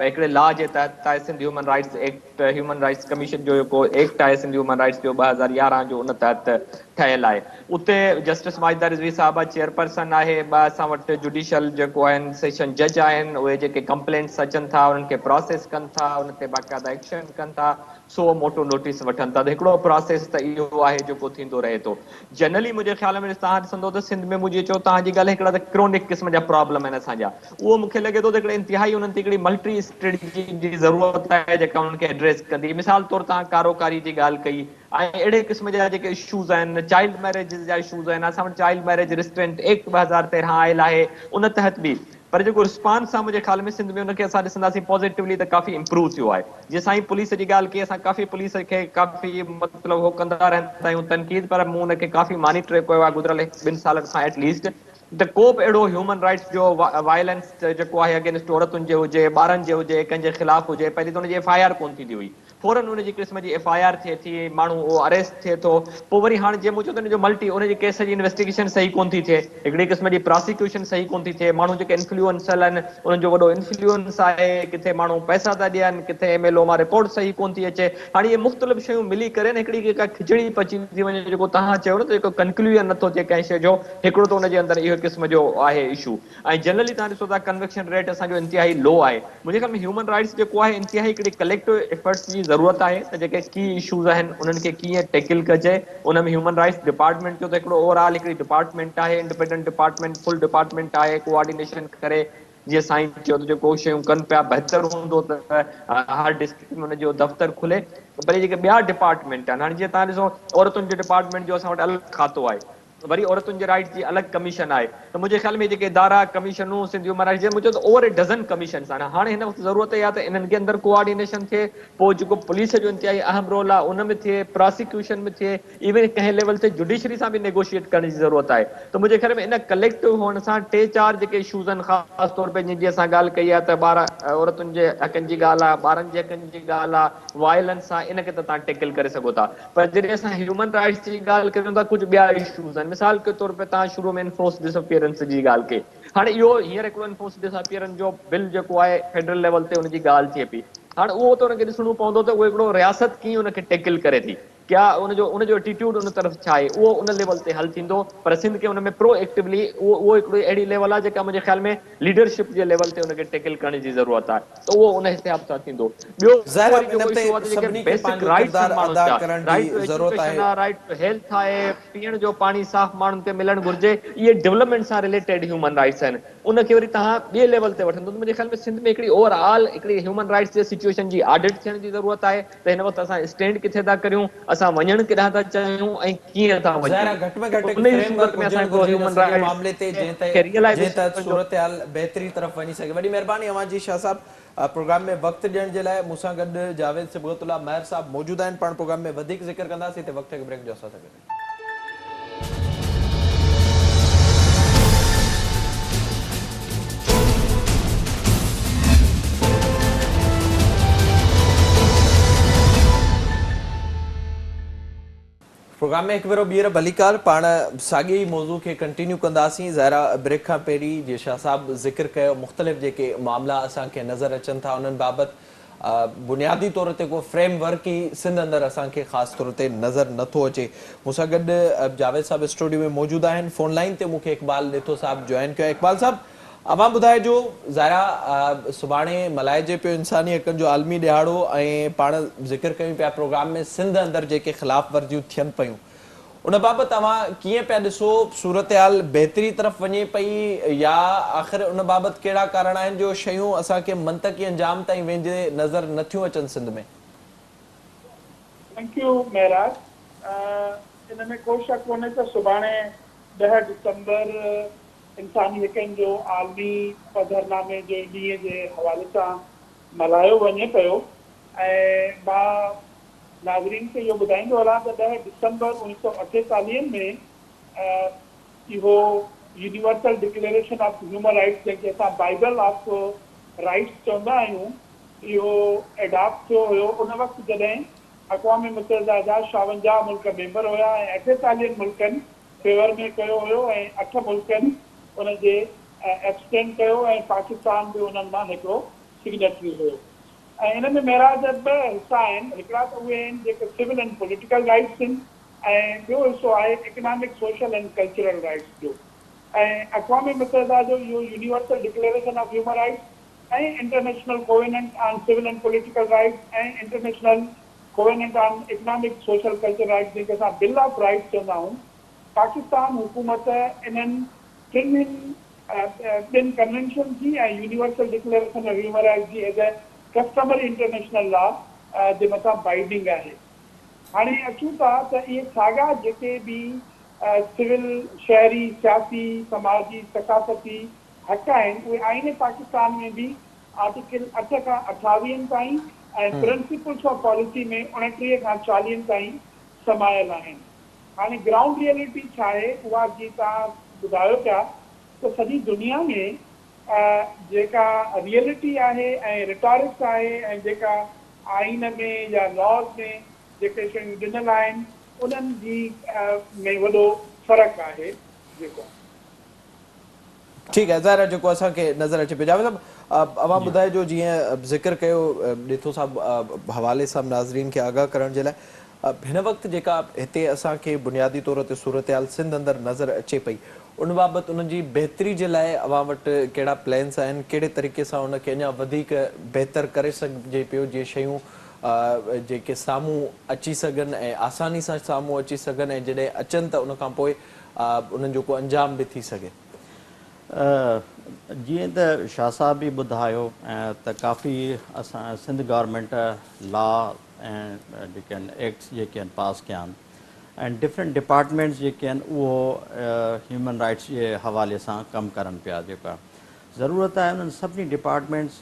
[SPEAKER 3] हिकिड़े लॉ जे तहत आहे Sindh human rights act. Human rights commission जो जेको एक्ट आहे सिंध ह्यूमन राइट्स जो 2011 जो उन तहत ठहियल आहे। उते जस्टिस माजिदा रिज़वी साहिबा चेयरपर्सन आहे, ॿ असां वटि जुडिशल जेको आहिनि सेशन जज आहिनि, उहे जेके कंप्लेंट्स अचनि था उन्हनि खे प्रोसेस कनि था, उन ते बाक़ाइदा एक्शन कनि था, सो मोटो नोटिस वठनि था। त हिकिड़ो प्रोसेस त इहो आहे जेको थींदो रहे थो। जनरली मुंहिंजे ख़्याल में तव्हां ॾिसंदो त सिंध में मुंहिंजी चओ तव्हांजी ॻाल्हि हिकिड़ा त क्रोनिक क़िस्म जा प्रॉब्लम आहिनि असांजा, उहो मूंखे लॻे थो त हिकिड़े इंतिहाई उन्हनि ते हिकिड़ी मल्टी स्ट्रेटजी जी ज़रूरत आहे जेका उन्हनि खे एड्रेस कंदी। मिसाल तौर तव्हां कारोकारी जी ॻाल्हि कई, ऐं अहिड़े क़िस्म जा जेके इशूज़ आहिनि, चाइल्ड मैरिज जा इशूज़ आहिनि, असां वटि चाइल्ड मैरिज रिस्ट्रेंट एक्ट 2013 आयल आहे, उन तहत बि। पर जेको रिस्पॉन्स आहे मुंहिंजे ख़्याल में सिंध में उनखे असां ॾिसंदासीं पॉज़िटिवली त काफ़ी इंप्रूव थियो आहे। जीअं साईं पुलिस जी ॻाल्हि कई, असां काफ़ी पुलिस खे काफ़ी मतिलबु उहो कंदा रहंदा आहियूं तनक़ीद, पर मूं उनखे काफ़ी मॉनिटर कयो आहे गुज़िरियल 1-2 सालनि खां एटलीस्ट। त को बि अहिड़ो ह्यूमन राइट्स जो वायलेंस जेको आहे अगेंस्ट औरतुनि जे हुजे, ॿारनि जे हुजे, कंहिंजे ख़िलाफ़ हुजे, पहिरीं त हुनजी FIR कोन थींदी हुई, फौरन उनजी क़िस्म जी FIR थिए थी, माण्हू उहो अरेस्ट थिए थो। पोइ वरी हाणे जीअं मूं चयो त जो मल्टी उनजे केस जी इन्वेस्टिगेशन सही कोन थी थिए, हिकिड़ी क़िस्म जी प्रोसिक्यूशन सही कोन थी थिए, माण्हू जेके इन्फ्लुएंसर आहिनि उन्हनि जो वॾो इन्फ्लुएंस आहे, किथे माण्हू पैसा था ॾियनि, किथे MLO मां रिपोर्ट सही कोन थी अचे। हाणे इहे मुख़्तलिफ़ शयूं मिली करे हिकिड़ी जेका खिचड़ी पची थी वञे, जेको तव्हां चयो न त जेको कंक्लूजन नथो थिए कंहिं शइ जो, हिकिड़ो त उनजे अंदरि इहो क़िस्म जो आहे इशू। ऐं जनरली तव्हां ॾिसो था कन्विक्शन रेट असांजो इंतिहाई लो आहे। मुंहिंजे ख़्याल में ह्यूमन राइट्स जेको आहे इंतिहाई हिकिड़ी कलेक्टिव एफर्ट्स जी ज़रूरत आहे त जेके की इशूज़ आहिनि उन्हनि खे कीअं टैकल कजे। उन में ह्यूमन राइट्स डिपार्टमेंट जो त हिकिड़ो ओवरऑल हिकिड़ी डिपार्टमेंट आहे, इंडिपेंडेंट डिपार्टमेंट, फुल डिपार्टमेंट आहे, कोऑर्डिनेशन करे जीअं साईं चयो त जेको शयूं कनि पिया बहितर हूंदो त हर डिस्ट्रिक्ट में हुनजो दफ़्तर खुले। पर जेके ॿिया डिपार्टमेंट आहिनि, हाणे जीअं तव्हां ॾिसो औरतुनि जे डिपार्टमेंट जो असां वटि अलॻि खातो आहे, वरी औरतुनि जे राइट्स जी अलॻि कमीशन आहे त मुंहिंजे ख़्याल में जेके इदारा कमीशनूं सिंध ह्यूमन राइट्स जे मुंहिंजो त ओवर ए डज़न कमीशन्स आहिनि हाणे हिन वक़्तु ज़रूरत इहा त इन्हनि जे अंदरि कोऑर्डिनेशन थिए पोइ जेको पुलिस जो इंतिहाई अहम रोल आहे उन में थिए प्रोसिक्यूशन में थिए इवन कंहिं लेवल ते जुडिशरी सां बि नेगोशिएट करण जी ज़रूरत आहे त मुंहिंजे ख़्याल में इन कलेक्टिव हुअण सां 3-4 जेके इशूज़ आहिनि ख़ासि तौर पे जीअं असां ॻाल्हि कई आहे त औरतुनि जे हक़नि जी ॻाल्हि आहे ॿारनि जे हक़नि जी ॻाल्हि आहे वायलेंस आहे इनखे त तव्हां टेकल करे सघो था पर जॾहिं असां ह्यूमन राइट्स जी ॻाल्हि कयूं था कुझु ॿिया इशूज़ आहिनि मिसाल के तौर पे तव्हां शुरू में इन्फोर्स डिसअपियरेंस जी ॻाल्हि कई हाणे इहो हींअर हिकिड़ो इन्फोर्स डिसअपियरेंस जो बिल जेको आहे फेडरल लेवल ते हुनजी ॻाल्हि थिए पई हाणे उहो त हुनखे ॾिसणो पवंदो त उहो हिकिड़ो रियासत कीअं हुनखे टेकल करे थी क्या उनजो एटीट्यूड उन तरफ़ छा आहे उहो उन लेवल ते हल थींदो पर सिंध खे हुन में प्रोएक्टिवली उहो हिकिड़ी अहिड़ी लेवल आहे जेका मुंहिंजे ख़्याल में लीडरशिप जे लेवल ते हुनखे टेकल करण जी ज़रूरत आहे त उहो उन हिसाब सां थींदो ॿियो
[SPEAKER 1] ज़ाहिर
[SPEAKER 3] वरी
[SPEAKER 1] आहे इन
[SPEAKER 3] जेको
[SPEAKER 1] ते
[SPEAKER 3] इशू आहे जेके
[SPEAKER 1] सभिनी खे
[SPEAKER 3] बेसिक
[SPEAKER 1] पंहिंजो
[SPEAKER 3] राइट्स
[SPEAKER 1] किरदारु
[SPEAKER 3] आहिनि माण्हुनि
[SPEAKER 1] अदा
[SPEAKER 3] जा
[SPEAKER 1] करण जी
[SPEAKER 3] राइट टू
[SPEAKER 1] ज़रूरत
[SPEAKER 3] एजुकेशन
[SPEAKER 1] आहे।
[SPEAKER 3] आहे राइट टू हेल्थ आहे पीअण जो पाणी साफ़ माण्हुनि खे मिलणु घुरिजे इहे डेवलपमेंट सां रिलेटेड ह्यूमन राइट्स आहिनि उनखे वरी तव्हां ॿिए लेवल ते वठंदो त मुंहिंजे ख़्याल में सिंध में हिकिड़ी ओवरऑल हिकिड़ी ह्यूमन राइट्स जे सिचुएशन जी ऑडिट थियण जी ज़रूरत आहे त हिन वक़्तु असां स्टैंड किथे था करियूं असां वञणु किथां था चाहियूं ऐं कीअं था वञूं
[SPEAKER 1] ज़ाहिर घटि में
[SPEAKER 3] त
[SPEAKER 1] घटि हिकु
[SPEAKER 3] उन जी सूरत
[SPEAKER 1] फ्रेमवर्क
[SPEAKER 3] में असां
[SPEAKER 1] हुजणु
[SPEAKER 3] हिकिड़ो
[SPEAKER 1] घुरिजे इन
[SPEAKER 3] ह्यूमन
[SPEAKER 1] सॼे
[SPEAKER 3] राइट्स
[SPEAKER 1] मामले ते
[SPEAKER 3] खे
[SPEAKER 1] जंहिं
[SPEAKER 3] रियलाइज़ेशन
[SPEAKER 1] त
[SPEAKER 3] जो
[SPEAKER 1] सूरत हाल बहितरी तरफ़ वञी सघे। वॾी महिरबानी अवां जी शाह साहब प्रोग्राम में वक़्तु ॾियण जे लाइ मूंसां गॾु जावेद सिबगतुल्ला महर साहब मौजूदु आहिनि पाण प्रोग्राम में वधीक ज़िक्र कंदासीं हिते वक़्त ब्रेक जो असां सां गॾु। प्रोग्राम में एक बार ॿीहर भलीकार पाण साॻिए मौज़ू खे कंटिन्यू कंदासीं ज़ाहिरा ब्रेक खां पहिरीं जीअं शाह साहब ज़िक्र कयो मुख़्तलिफ़ जेके मामला असांखे नज़र अचनि था उन्हनि बाबति बुनियादी तौर ते को फ्रेमवर्क ई सिंध अंदरि असांखे ख़ासि तौर ते नज़र नथो अचे। मूंसां गॾु जावेद साहब स्टूडियो में मौजूदु आहिनि फ़ोन लाइन ते मूंखे इक़बाल ॾिठो साहब जॉइन कयो। इक़बाल साहब अवां ॿुधाइजो ज़ाहिरा सुभाणे मल्हाइजे पियो इंसानी हक़नि जो आलमी ॾिहाड़ो ऐं पाण ज़िक्र कयूं पिया प्रोग्राम में सिंध अंदरि जेके ख़िलाफ़ वर्जियूं थियनि पियूं उन बाबति तव्हां कीअं पिया ॾिसो सूरत हाल बहितरी तरफ़ वञे पई या आख़िर उन बाबति कहिड़ा कारण आहिनि जो शयूं असांखे मंतकी अंजाम ताईं वेंदे नज़र नथियूं अचनि सिंध में?
[SPEAKER 4] थैंक यू महराज इन में को शक कोन्हे त सुभाणे 10 डिसंबर इंसानी हक़नि जो आलमी पधरनामे जे ॾींहं जे हवाले सां मल्हायो वञे पियो ऐं मां नाज़रीन खे इहो ॿुधाईंदो हलां त 10 डिसंबर 1948 में इहो universal declaration of human rights जंहिंखे असां बाइबल ऑफ राइट्स चवंदा आहियूं इहो एडॉप्ट थियो हुयो उन वक़्तु जॾहिं अक़वाम मुतहिदा जा 56 मुल्क मेंबर हुया ऐं 48 मुल्कनि फेवर में कयो हुयो ऐं 8 मुल्कनि उनजे एब्सटेंड कयो ऐं पाकिस्तान बि उन्हनि मां हिकिड़ो सिग्नेटरी हुयो। ऐं इन में महराज 2 हिसा आहिनि हिकिड़ा त उहे आहिनि जेके सिविल एंड पॉलिटिकल राइट्स आहिनि ऐं ॿियो हिसो आहे economic social and cultural rights जो। ऐं अक़वाम मुतहिदा जो इहो universal declaration of human rights ऐं international covenant on civil and political rights ऐं international covenant on economic social cultural rights जंहिंखे असां बिल ऑफ राइट्स चवंदा आहियूं पाकिस्तान हुकूमत इन्हनि टिनि कन्वेंशन जी ऐं universal declaration of human rights जी as a customary international law जे मथां बाइंडिंग आहे। हाणे अचूं था त इहे साॻा जेके बि सिविल शहरी सियासी समाजी सकाफ़ती हक़ आहिनि उहे आईन पाकिस्तान में बि आर्टिकल 8 खां 28 ताईं ऐं प्रिंसिपल्स ऑफ पॉलिसी में 29 खां 40 ताईं समायल आहिनि। हाणे ग्राउंड रियलिटी छा आहे उहा जीअं तव्हां ॿुधायो पिया त सॼी दुनिया में जेका रियलिटी आहे ऐं रिटॉरिक्स आहे ऐं जेका आइन में या लॉज में जेके शयूं ॾिनल आहिनि उन्हनि जी में वॾो फ़र्क़ु आहे जेको।
[SPEAKER 1] ठीकु आहे ज़ाहिर आहे जेको असांखे नज़र अचे पियो। जावेद साहब अवां ॿुधाइजो जीअं ज़िक्र कयो ॾिठो साहब हवाले सां नाज़रीन खे आगाह करण जे लाइ हिन वक़्तु जेका हिते असांखे बुनियादी तौर ते सूरत हाल सिंध अंदरि नज़र अचे पई उन बाबति उन्हनि जी बहितरी जे लाइ अवां वटि कहिड़ा प्लान्स आहिनि कहिड़े तरीक़े सां उनखे अञा वधीक बहितर करे सघिजे पियो जीअं शयूं जेके साम्हूं अची सघनि ऐं आसानी सां साम्हूं अची सघनि ऐं जॾहिं अचनि त उन खां पोइ उन्हनि जो को अंजाम बि थी सघे।
[SPEAKER 2] जीअं त शाह साहब बि ॿुधायो त काफ़ी असां सिंध गवर्नमेंट लॉ ऐं जेके आहिनि एक्ट्स जेके आहिनि पास कया आहिनि ऐं डिफरेंट डिपार्टमेंट्स जेके आहिनि उहो ह्यूमन राइट्स जे हवाले सां कमु करनि पिया। जेको आहे ज़रूरत आहे उन्हनि सभिनी डिपार्टमेंट्स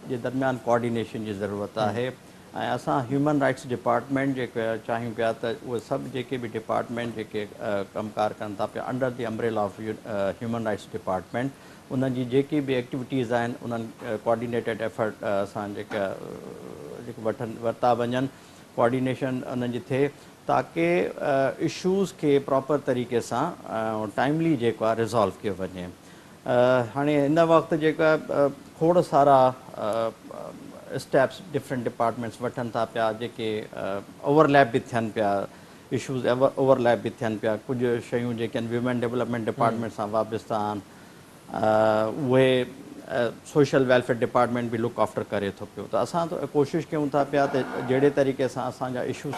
[SPEAKER 2] जे दरमियान कोऑर्डिनेशन जी ज़रूरत आहे। ऐं असां ह्यूमन राइट्स डिपार्टमेंट जेके चाहियूं पिया त उहे सभु जेके बि डिपार्टमेंट जेके कमकार कनि था पिया under the umbrella of human rights department, उन्हनि जी जेकी बि एक्टिविटीज़ आहिनि उन्हनि कोऑर्डिनेटेड एफर्ट असां जेके वरिता वञनि, कोऑर्डिनेशन उन्हनि जी थिए ताकी इशूज़ खे प्रॉपर तरीक़े सां टाइमली जेको आहे रिज़ॉल्व कयो वञे। हाणे हिन वक़्तु जेका खोड़ सारा स्टेप्स डिफरेंट डिपार्टमेंट्स वठनि था पिया, जेके ओवरलैप बि थियनि पिया, इशूज़ ओवरलैप बि थियनि पिया। कुझु शयूं जेके आहिनि वीमेन डेवलपमेंट डिपार्टमेंट सां वाबस्ता आहिनि, उहे सोशल वेलफेयर डिपार्टमेंट बि लुक आफ्टर करे थो पियो। त असां त कोशिशि कयूं था पिया त जहिड़े तरीक़े सां असांजा इशूज़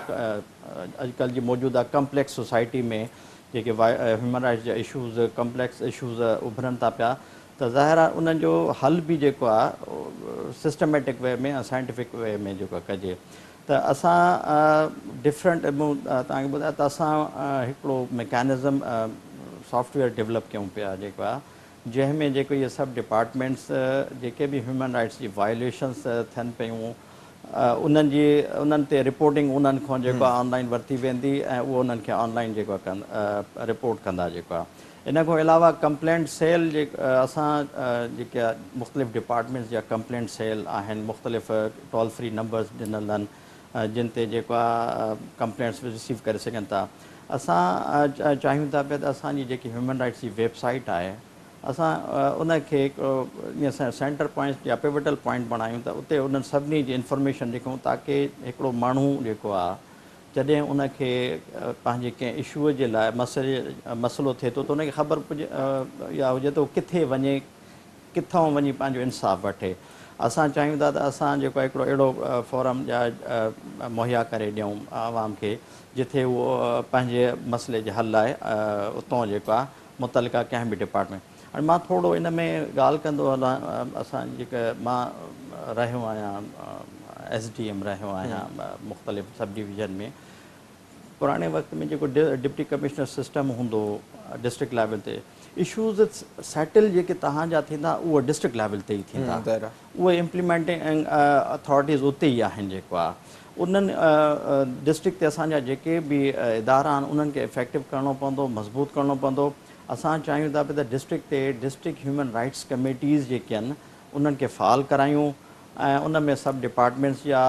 [SPEAKER 2] अॼुकल्ह जी मौजूदा कम्प्लेक्स सोसाइटी में जेके ह्यूमन राइट्स जा इशूज़ कम्प्लेक्स इशूज़ उभरनि था पिया, त ज़ाहिर आहे उन्हनि जो हल बि जेको आहे सिस्टमेटिक वे में ऐं साइंटिफिक वे में जेको कजे। त असां डिफरेंट तव्हांखे ॿुधाया त असां हिकिड़ो मैकेनिज़म सॉफ्टवेयर डेवलप कयूं पिया जेको आहे, जंहिंमें जेको इहे सभु डिपार्टमेंट्स जेके बि ह्यूमन राइट्स जी वायोलेशन्स थियनि पियूं उन्हनि ते रिपोर्टिंग उन्हनि खां जेको आहे ऑनलाइन वरिती वेंदी ऐं उहो उन्हनि खे ऑनलाइन जेको आहे रिपोर्ट कंदा जेको आहे। इन खां अलावा कंप्लेंट सेल असां जेके मुख़्तलिफ़ डिपार्टमेंट्स जा कंप्लेंट सेल आहिनि, मुख़्तलिफ़ टोल फ्री नंबर्स ॾिनल आहिनि जिन ते जेको आहे कंप्लेंट्स रिसीव करे सघनि था। असां चाहियूं था पिया त असांजी जेकी ह्यूमन राइट्स जी वेबसाइट आहे असां उनखे हिकिड़ो ईअं सेंटर पॉइंट या पिवटल पॉइंट बणायूं त उते उन्हनि सभिनी जी इंफॉर्मेशन लिखूं ताकी हिकिड़ो माण्हू जेको आहे जॾहिं उनखे पंहिंजे कंहिं इशूअ जे लाइ मसइलो थिए थो त उनखे ख़बर या हुजे त उहो किथे वञे, किथां वञी पंहिंजो इंसाफ़ वठे। असां चाहियूं था त असां जेको आहे हिकिड़ो अहिड़ो फोरम मुहैया करे ॾियूं आवाम खे जिथे उहो पंहिंजे मसइले जे हल लाइ उतां जेको आहे मुतलिका कंहिं बि डिपार्टमेंट। हाणे मां थोरो इन में ॻाल्हि कंदो हलां, असां जेके मां रहियो आहियां SDM रहियो आहियां मुख़्तलिफ़ सब डिवीज़न में। पुराणे वक़्त में जेको डिप्टी कमिश्नर सिस्टम हूंदो डिस्ट्रिक्ट लेवल ते, इशूज़ सेटल जेके तव्हांजा थींदा उहे डिस्ट्रिक्ट लेवल ते ई थींदा, उहे इम्प्लीमेंटिंग अथॉरिटीज़ उते ई आहिनि। जेको आहे उन्हनि डिस्ट्रिक्ट ते असांजा जेके बि इदारा आहिनि उन्हनि खे इफेक्टिव करिणो पवंदो, मज़बूत करिणो पवंदो। असां चाहियूं था पिया त डिस्ट्रिक्ट ते डिस्ट्रिक्ट ह्यूमन राइट्स कमेटीज़ जेके आहिनि उन्हनि खे फ़ाल करायूं ऐं उन में सभु डिपार्टमेंट्स जा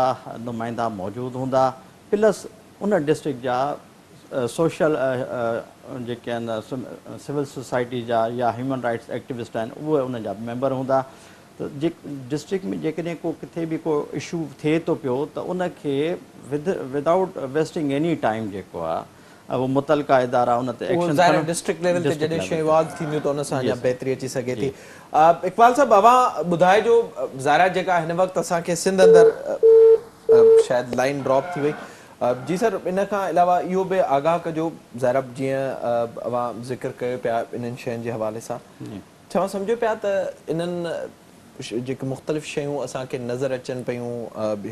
[SPEAKER 2] नुमाइंदा मौजूदु हूंदा, प्लस उन डिस्ट्रिक्ट जा सोशल जेके आहिनि सिविल सोसाइटी जा या ह्यूमन राइट्स एक्टिविस्ट आहिनि उहे उन जा मेंबर हूंदा। त डिस्ट्रिक्ट में जेकॾहिं को किथे बि को इशू थिए थो पियो त उनखे विदाउट वेस्टिंग एनी टाइम जेको आहे वो मुतलका इदारा उन ते एक्शन
[SPEAKER 1] डिस्ट्रिक्ट लेवल ते जॾहिं शयूं वाज़ थींदियूं त उन सां अञा बहितरी अची सघे थी। इक़बाल साहब, अवां ॿुधाइजो ज़ाहिरा जेका हिन वक़्तु असांखे सिंध अंदरि शायदि लाइन ड्रॉप थी वई। जी सर, इन खां अलावा इहो बि आगाह कजो, ज़ाहिरा जीअं अवां ज़िक्र कयो पिया इन्हनि शयुनि जे हवाले सां, छा सम्झो पिया त इन्हनि जेके मुख़्तलिफ़ शयूं असांखे नज़र अचनि पियूं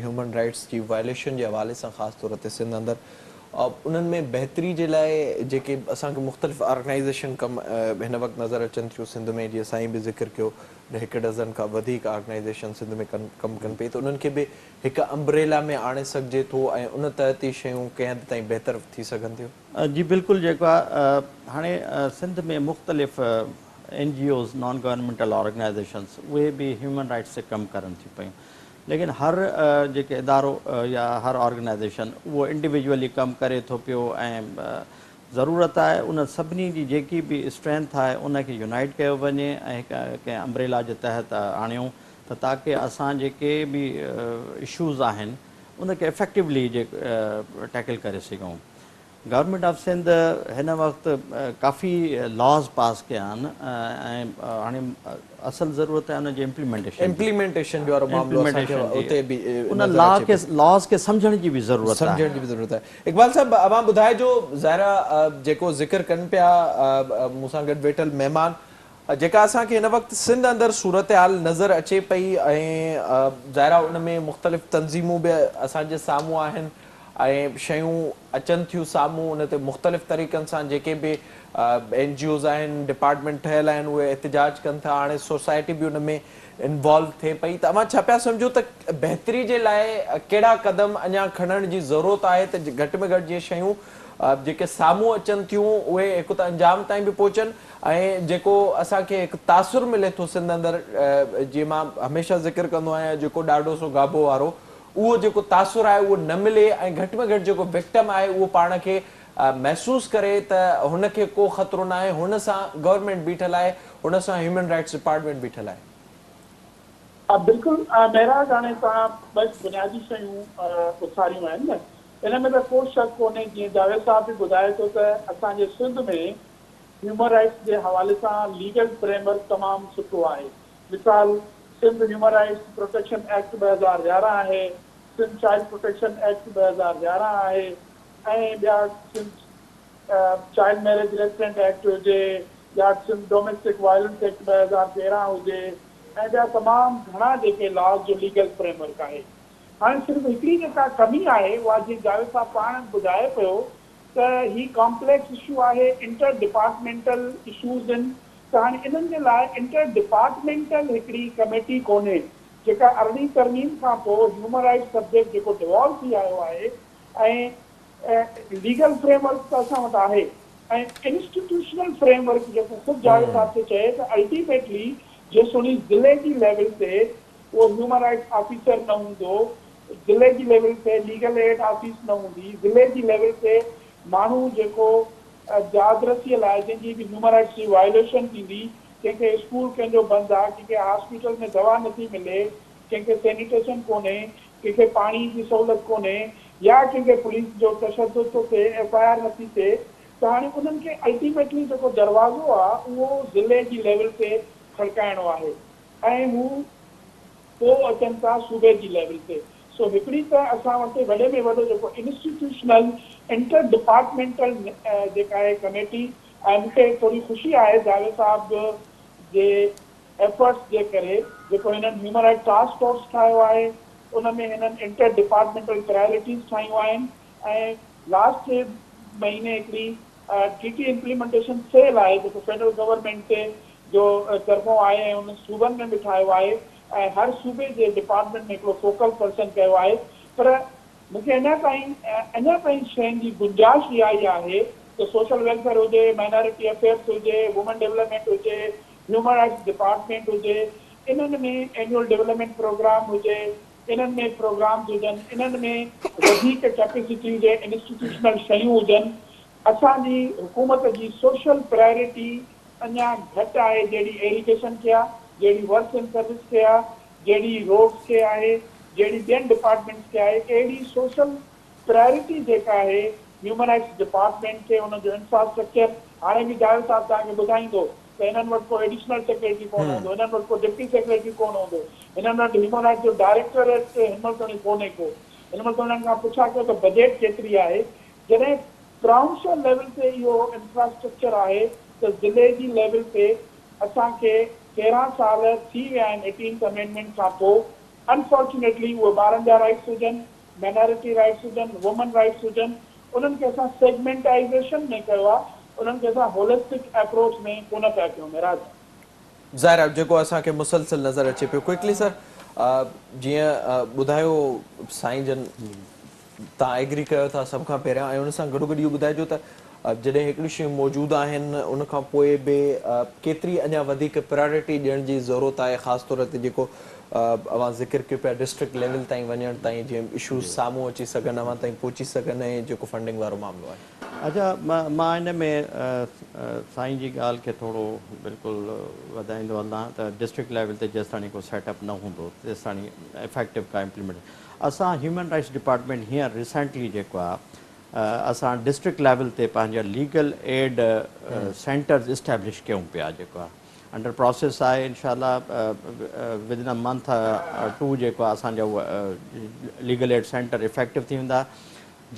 [SPEAKER 1] ह्यूमन राइट्स जी वायलेशन जे हवाले सां ख़ासि तौर ते सिंध अंदरि, उन्हनि में बहितरी जे लाइ जेके असांखे मुख़्तलिफ़ ऑर्गनाइज़ेशन कमु हिन वक़्तु नज़र अचनि थियूं सिंध में, जीअं साईं बि ज़िक्र कयो हिकु डज़न खां वधीक ऑर्गनाइज़ेशन सिंध में कमु कनि पई, त उन्हनि खे बि हिकु अम्ब्रेला में आणे सघिजे थो ऐं उन तहत ई शयूं कंहिं हद ताईं बहितर थी सघनि थियूं।
[SPEAKER 2] जी बिल्कुलु, जेको आहे हाणे सिंध में मुख़्तलिफ़ NGOs नॉन गवर्नमेंटल ऑर्गनाइज़ेशन्स उहे बि ह्यूमन राइट्स ते कमु करनि थियूं पियूं, लेकिन हर जेके इदारो या हर ऑर्गनाइज़ेशन उहो इंडिविजुअली कमु करे थो पियो ऐं ज़रूरत आहे उन सभिनी जी जेकी बि स्ट्रेंथ आहे उनखे यूनाइट कयो वञे ऐं कंहिं अम्ब्रेला जे तहत आणियूं त ताकी असां जेके बि इशूज़ आहिनि उनखे इफेक्टिवली टैकल करे सघूं। गवर्नमेंट ऑफ सिंध हिन वक़्तु काफ़ी लॉज़ पास कया आहिनि ऐं हाणे असल ज़रूरत आहे उनजी इम्प्लीमेंटेशन जो मामलो उते बि उन लॉज़ खे सम्झण जी बि ज़रूरत
[SPEAKER 1] आहे। इक़बाल साहब, अवां ॿुधाइजो ज़ाहिरा जेको ज़िक्र कनि पिया मूंसां गॾु वेठल महिमान, जेका असांखे हिन वक़्तु सिंध अंदरि सूरत हाल नज़र अचे पई ऐं ज़ाहिरा उन में मुख़्तलिफ़ तंज़ीमूं बि असांजे साम्हूं आहिनि ऐं शयूं अचनि थियूं साम्हूं उन ते मुख़्तलिफ़ तरीक़नि सां जेके बि NGOs आहिनि डिपार्टमेंट ठहियल आहिनि उहे एहतिजाज कनि था हाणे सोसाइटी बि उन में इन्वॉल्व थिए पई तव्हां छा पिया सम्झो त बहितरी जे लाइ कहिड़ा क़दम अञा खणण जी ज़रूरत आहे त घटि में घटि जीअं शयूं जेके साम्हूं अचनि थियूं उहे हिकु त अंजाम ताईं बि पहुचनि ऐं जेको असांखे हिकु तासुर मिले थो सिंध अंदरि जीअं मां हमेशह ज़िक्र कंदो आहियां जेको ॾाढो सो गाबो वारो उहो जेको तासुर आहे उहो न मिले ऐं घटि में घटि जेको विक्टिम आहे उहो पाण खे महसूसु करे त हुनखे को ख़तरो न आहे हुन सां गवर्नमेंट बीठल आहे हुन सां ह्यूमन राइट्स डिपार्टमेंट बीठल आहे
[SPEAKER 4] बिल्कुलु महराज हाणे तव्हां बसि बुनियादी शयूं उथारियूं आहिनि न इन में त को शक कोन्हे जीअं जावेद साहब बि ॿुधाए थो त असांजे सिंध में ह्यूमन राइट्स जे हवाले सां लीगल फ्रेमवर्क तमामु सुठो आहे मिसाल Sindh human rights protection act 2011 आहे सिंध चाइल्ड प्रोटेक्शन एक्ट 2011 आहे ऐं ॿिया Sindh child marriage resident act हुजे या सिंध डोमेस्टिक वायलेंस एक्ट 2013 हुजे ऐं ॿिया तमामु घणा जेके लॉज जो लीगल फ्रेमवर्क आहे हाणे सिर्फ़ु हिकिड़ी जेका कमी आहे उहा जीअं जावेद साहब पाण ॿुधाए पियो त ही कॉम्प्लेक्स इशू आहे इंटर डिपार्टमेंटल इशूज़ आहिनि त हाणे इन्हनि जे लाइ इंटर डिपार्टमेंटल हिकिड़ी कमेटी कोन्हे जेका अरिड़हीं तरमीम खां पोइ ह्यूमन राइट्स सब्जेक्ट जेको डिवॉल्व थी आयो आहे ऐं लीगल फ्रेमवर्क त असां वटि आहे ऐं इंस्टीट्यूशनल फ्रेमवर्क जेको ख़ुदि जावेद साहब खे चए त अल्टीमेटली जेसोनी ज़िले जी लेवल ते उहो ह्यूमन राइट्स ऑफिसर न हूंदो ज़िले जी लेवल ते लीगल एड ऑफिस न हूंदी ज़िले जी लेवल ते माण्हू जेको जादरसीअ लाइ जंहिंजी बि ह्यूमन राइट्स जी वायोलेशन थींदी कंहिंखे स्कूल कंहिंजो बंदि आहे कंहिंखे हॉस्पिटल में दवा नथी मिले कंहिंखे सैनिटेशन कोन्हे कंहिंखे पाणी जी सहूलियत कोन्हे या कंहिंखे पुलिस जो तशदुद थो थिए FIR नथी थिए त हाणे उन्हनि खे अल्टीमेटली जेको दरवाज़ो आहे उहो ज़िले जी लेवल ते खड़काइणो आहे ऐं हू पोइ अचनि था सूबे जी लेवल ते सो हिकिड़ी त असां वटि वॾे में वॾो जेको इंस्टीट्यूशनल इंटर डिपार्टमेंटल जेका आहे कमेटी ऐं मूंखे थोरी ख़ुशी आहे जावेद साहब जे एफर्ट्स जे करे जेको हिननि ह्यूमन राइट्स टास्क फोर्स ठाहियो आहे उन में हिननि इंटर डिपार्टमेंटल प्रायोरिटीज़ ठाहियूं आहिनि ऐं लास्ट महीने हिकिड़ी TT इम्प्लीमेंटेशन सेल आहे जेको फेडरल गवर्नमेंट ते जो तरफ़ों आहे ऐं उन सूबनि में बि ठाहियो आहे ऐं हर सूबे जे डिपार्टमेंट में हिकिड़ो फोकल पर्सन कयो आहे पर मूंखे अञा ताईं शयुनि जी गुंजाइश इहा ई आहे त सोशल वेलफेयर हुजे माइनॉरिटी अफेयर्स हुजे वुमन डेवलपमेंट हुजे ह्यूमन राइट्स डिपार्टमेंट हुजे इन्हनि में एनुअल डेवलपमेंट प्रोग्राम हुजे इन्हनि में प्रोग्राम्स हुजनि इन्हनि में वधीक कैपेसिटी हुजे इंस्टीट्यूशनल शयूं हुजनि असांजी हुकूमत जी सोशल प्रायोरिटी अञा घटि आहे जहिड़ी एजुकेशन खे आहे जहिड़ी वर्क्स एंड सर्विस खे आहे जहिड़ी रोड्स खे आहे जहिड़ी ॿियनि डिपार्टमेंट्स खे आहे अहिड़ी सोशल प्रायोरिटी जेका आहे ह्यूमन राइट्स डिपार्टमेंट खे हुनजो इंफ्रास्ट्रक्चर हाणे बि जावेद साहब तव्हांखे ॿुधाईंदो त हिननि वटि को एडिशनल सेक्रेटरी कोन हूंदो हिननि वटि को डिप्टी सेक्रेटरी कोन हूंदो हिननि वटि ह्यूमन राइट्स जो डायरेक्टोरेट हिन वटि कोन्हे को हिन वटि हुननि खां पुछा कयो त बजेट केतिरी आहे जॾहिं प्राउंशल लेवल ते इहो इंफ्रास्ट्रक्चर आहे त ज़िले जी लेवल ते असांखे 13 साल थी विया आहिनि 18th अमेंडमेंट खां पोइ अनफॉर्चुनेटली उहे ॿारनि जा राइट्स हुजनि माइनॉरिटी राइट्स हुजनि वुमन राइट्स हुजनि उन्हनि खे असां सेगमेंटाइज़ेशन में कयो आहे उन्हनि खे असां होलिस्टिक अप्रोच में कोन पिया कयूं महराज
[SPEAKER 1] ज़ाहिर आहे जेको असांखे मुसलसिल नज़र अचे पियो क्विकली सर जीअं ॿुधायो साईं जन तव्हां एग्री कयो था सभ खां पहिरियां ऐं उन सां गॾो गॾु इहो ॿुधाइजो त जॾहिं हिकिड़ियूं शयूं मौजूदु आहिनि उन खां पोइ बि केतिरी अञा वधीक प्रायोरिटी ॾियण जी ज़रूरत आहे ख़ासि तौर ते जेको अवां ज़िक्र कयो पिया डिस्ट्रिक्ट लेवल ताईं वञण ताईं जीअं इशूज़ साम्हूं अची सघनि अवां ताईं पहुची सघनि ऐं जेको फंडिंग वारो मामिलो आहे
[SPEAKER 2] अच्छा मां हिन में साईं जी ॻाल्हि खे थोरो बिल्कुलु वधाईंदो हलां त डिस्ट्रिक्ट लेवल ते जेसि ताणी को सेटअप न हूंदो तेसि ताणी इफेक्टिव का इम्प्लीमेंट असां ह्यूमन राइट्स डिपार्टमेंट हींअर रिसेंटली जेको आहे असां डिस्ट्रिक्ट लेवल ते पंहिंजा लीगल एड सेंटर्स इस्टेब्लिश कयूं पिया जेको आहे अंडर प्रोसेस आहे इनशाला विदिन अ मंथ 2 जेको आहे असांजा लीगल एड सेंटर इफेक्टिव थी वेंदा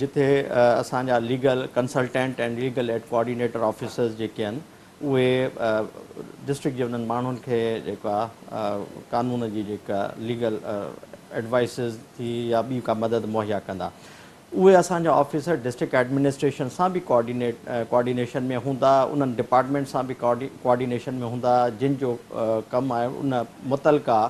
[SPEAKER 2] जिथे असांजा legal consultant and legal aid coordinator officers जेके आहिनि उहे डिस्ट्रिक्ट जे उन्हनि माण्हुनि खे जेको आहे कानून जी जेका लीगल एडवाइसिस थी या ॿी का मदद मुहैया कंदा उहे असांजा ऑफिसर डिस्ट्रिक्ट एडमिनिस्ट्रेशन सां बि कोऑर्डिनेशन में हूंदा, उन्हनि डिपार्टमेंट सां बि कोऑर्डिनेशन में हूंदा, जिन जो कमु आहे उन मुतलका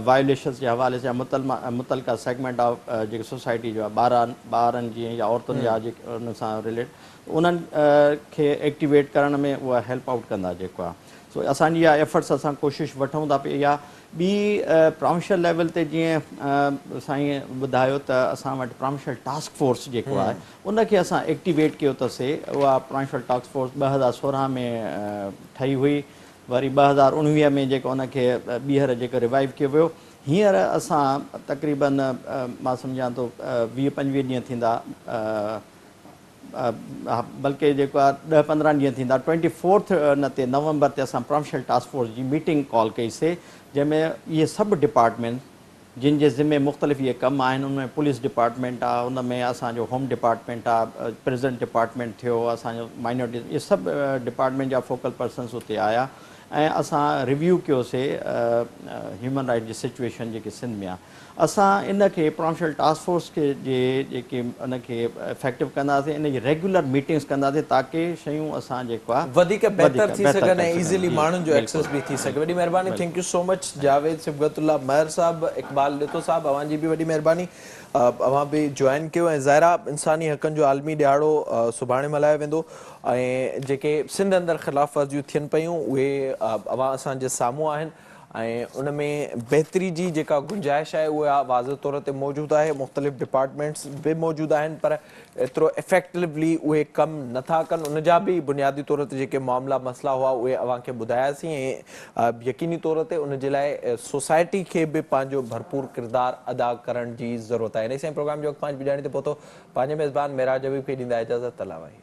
[SPEAKER 2] वायोलेशन्स जे हवाले सां मुतलका सेगमेंट ऑफ जेके सोसाइटी जो आहे ॿारनि जीअं या औरतुनि जा जेके उन सां रिलेट उन्हनि खे एक्टिवेट करण में उहा हेल्प आउट कंदा जेको आहे। सो असांजी इहा एफर्ट्स असां कोशिशि वठूं था पिया। या ॿी प्रोविंशियल लेवल ते जीअं साईं ॿुधायो त असां वटि प्रोविंशियल टास्क फोर्स जेको आहे उनखे असां एक्टिवेट कयो अथसीं। उहा प्रोविंशियल टास्क फोर्स 2016 में ठही हुई, वरी 2019 में जेको उनखे ॿीहर जेको रिवाइव कयो वियो। हींअर असां तक़रीबन मां सम्झां थो 20-25 ॾींहं थींदा, बल्कि जेको आहे 10-15 ॾींहं थींदा, 24 नवंबर ते असां प्रोविंशियल टास्क फोर्स जी मीटिंग कॉल कईसीं, जंहिंमें इहे सभु डिपार्टमेंट जिन जे ज़िम्मे मुख़्तलिफ़ इहे कम आहिनि, उनमें पुलिस डिपार्टमेंट आहे, उनमें असांजो होम डिपार्टमेंट आहे, प्रिज़न डिपार्टमेंट थियो, असांजो माइनॉरिटी, इहे सभु डिपार्टमेंट जा फोकल पर्सन्स उते आया ऐं असां रिव्यू कयोसीं ह्यूमन राइट जी सिचुएशन जेके सिंध में आहे। असां इन खे प्रोविंशियल टास्क फोर्स खे जेके उनखे इफेक्टिव कंदासीं, इन जी रेगुलर मीटिंग्स कंदासीं ताकी शयूं असां जेको आहे
[SPEAKER 1] वधीक बहितर थी सघनि ऐं इज़िली
[SPEAKER 2] जी,
[SPEAKER 1] माण्हुनि जो
[SPEAKER 2] बिल्कुलु,
[SPEAKER 1] एक्सेस बि थी सघे। वॾी महिरबानी, thank you so much Javed Sibgatullah महर साहब, इक़बाल लितो साहब, अवां जी बि वॾी महिरबानी, अवां बि जॉइन कयो। ऐं ज़ाहिरा इंसानी हक़नि जो आलमी ॾियारो सुभाणे मल्हायो वेंदो ऐं जेके सिंध अंदरि ख़िलाफ़ वर्जियूं थियनि पियूं उहे अवां असांजे साम्हूं आहिनि ऐं उन में बहितरी जी जेका गुंजाइश आहे उहा वाज़ह तौर ते मौजूदु आहे। मुख़्तलिफ़ डिपार्टमेंट्स बि मौजूदु आहिनि पर एतिरो इफेक्टिवली उहे कमु नथा कनि। उन जा बि बुनियादी तौर ते जेके मामला मसइला हुआ उहे अव्हांखे ॿुधायासीं ऐं यकीनी तौर ते उन जे लाइ सोसाइटी खे बि पंहिंजो भरपूर किरदारु अदा करण जी ज़रूरत आहे। इन सां प्रोग्राम जो वक़्तु पंहिंजी बिॼाणी ते पहुतो। पंहिंजे मेज़बान मेराज हबीब खे ॾींदा इजाज़त। तलावाई।